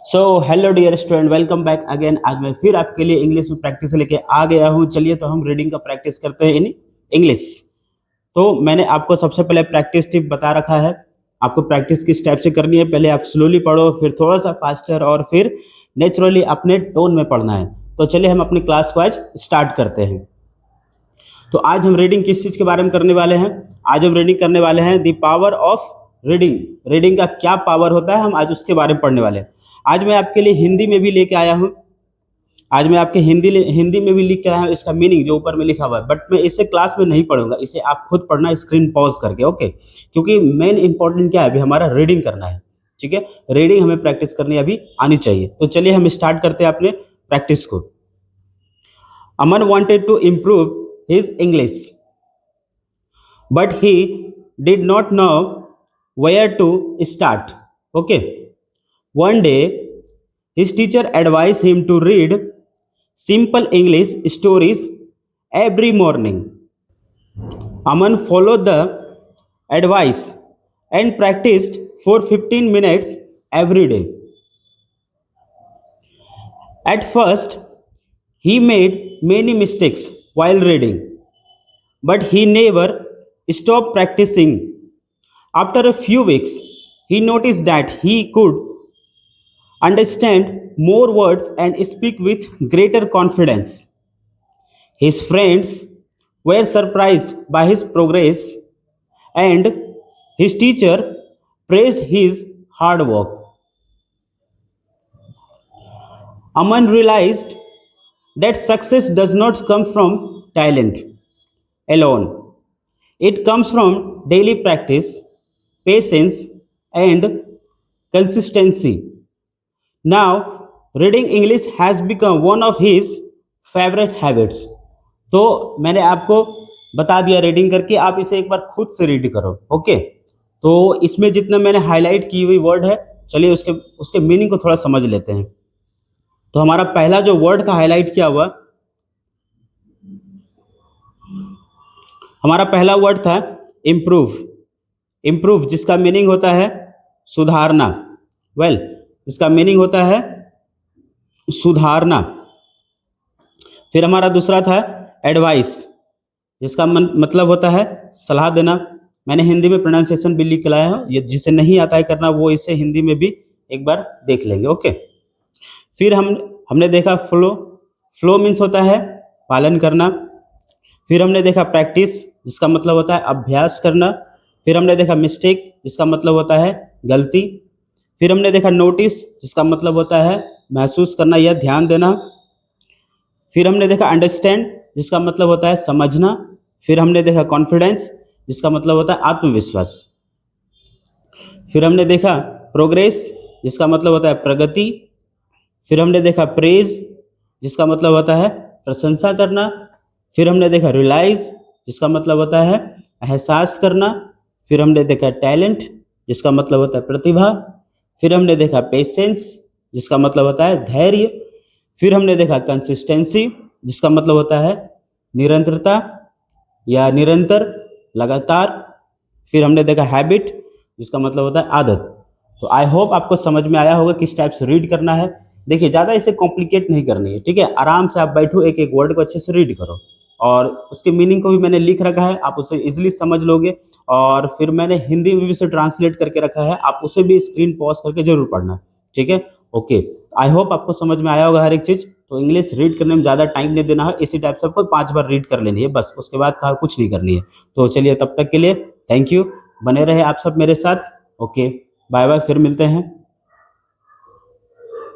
सो hello dear student, welcome back again. आज मैं फिर आपके लिए इंग्लिश में प्रैक्टिस लेके आ गया हूँ। चलिए तो हम रीडिंग का प्रैक्टिस करते हैं इन इंग्लिश। तो मैंने आपको सबसे पहले प्रैक्टिस टिप बता रखा है। आपको प्रैक्टिस किस टाइप से करनी है, पहले आप स्लोली पढ़ो, फिर थोड़ा सा फास्टर और फिर नेचुरली अपने टोन में पढ़ना है। तो चलिए हम अपनी क्लास को आज स्टार्ट करते हैं। तो आज हम रीडिंग किस चीज़ के बारे में करने वाले हैं? आज हम रीडिंग करने वाले हैं the power of reading. Reading का क्या पावर होता है, हम आज उसके बारे में पढ़ने वाले हैं। आज मैं आपके लिए हिंदी में भी लेके आया हूँ। आज मैं आपके हिंदी में भी लिख के आया हूँ इसका मीनिंग जो ऊपर में लिखा हुआ है, बट मैं इसे क्लास में नहीं पढ़ूंगा, इसे आप खुद पढ़ना स्क्रीन पॉज करके, ओके। क्योंकि मेन इंपॉर्टेंट क्या है, अभी हमारा रीडिंग करना है, ठीक है। रीडिंग हमें प्रैक्टिस करनी अभी आनी चाहिए। तो चलिए हम स्टार्ट करते हैं अपने प्रैक्टिस को। Aman wanted to improve his English but he did not know where to start. Okay. One day, his teacher advised him to read simple English stories every morning. Aman followed the advice and practiced for 15 minutes every day. At first, he made many mistakes while reading, but he never stopped practicing. After a few weeks, he noticed that he could understand more words and speak with greater confidence. His friends were surprised by his progress, and his teacher praised his hard work. Aman realized that success does not come from talent alone, it comes from daily practice, patience, and consistency. Now, reading English has become one of his favorite habits. तो मैंने आपको बता दिया reading करके, आप इसे एक बार खुद से रीड करो, ओके। तो इसमें जितना मैंने हाईलाइट की हुई वर्ड है, चलिए उसके मीनिंग को थोड़ा समझ लेते हैं। तो हमारा पहला जो वर्ड था हाईलाइट किया हुआ, हमारा पहला वर्ड था इम्प्रूव। इम्प्रूव जिसका मीनिंग होता है सुधारना। इसका मीनिंग होता है सुधारना। फिर हमारा दूसरा था एडवाइस, जिसका मतलब होता है सलाह देना। मैंने हिंदी में प्रोनाउंसिएशन भी लिख के लाया हूँ, ये जिसे नहीं आता है करना वो इसे हिंदी में भी एक बार देख लेंगे, ओके। फिर हमने देखा फ्लो। फ्लो मीन्स होता है पालन करना। फिर हमने देखा प्रैक्टिस, जिसका मतलब होता है अभ्यास करना। फिर हमने देखा मिस्टेक, जिसका मतलब होता है गलती। फिर हमने देखा नोटिस, जिसका मतलब होता है महसूस करना या ध्यान देना। फिर हमने देखा अंडरस्टैंड, जिसका मतलब होता है समझना। फिर हमने देखा कॉन्फिडेंस, जिसका मतलब होता है आत्मविश्वास। फिर हमने देखा प्रोग्रेस, जिसका मतलब होता है प्रगति। फिर हमने देखा प्रेज, जिसका मतलब होता है प्रशंसा करना। फिर हमने देखा रियलाइज, जिसका मतलब होता है एहसास करना। फिर हमने देखा टैलेंट, जिसका मतलब होता है प्रतिभा। फिर हमने देखा पेशेंस, जिसका मतलब होता है धैर्य। फिर हमने देखा कंसिस्टेंसी, जिसका मतलब होता है निरंतरता या निरंतर, लगातार। फिर हमने देखा हैबिट, जिसका मतलब होता है आदत। तो आई होप आपको समझ में आया होगा किस टाइप से रीड करना है। देखिए, ज़्यादा इसे कॉम्प्लिकेट नहीं करनी है, ठीक है। आराम से आप बैठो, एक एक वर्ड को अच्छे से रीड करो, और उसके मीनिंग को भी मैंने लिख रखा है, आप उसे इजीली समझ लोगे। और फिर मैंने हिंदी में भी उसे ट्रांसलेट करके रखा है, आप उसे भी स्क्रीन पॉज करके जरूर पढ़ना, ठीक है, ओके। आई होप आपको समझ में आया होगा हर एक चीज़। तो इंग्लिश रीड करने में ज़्यादा टाइम नहीं देना है, इसी टाइप से आपको 5 बार रीड कर लेनी है बस, उसके बाद कुछ नहीं करनी है। तो चलिए, तब तक के लिए थैंक यू, बने रहे आप सब मेरे साथ, ओके, बाय बाय, फिर मिलते हैं।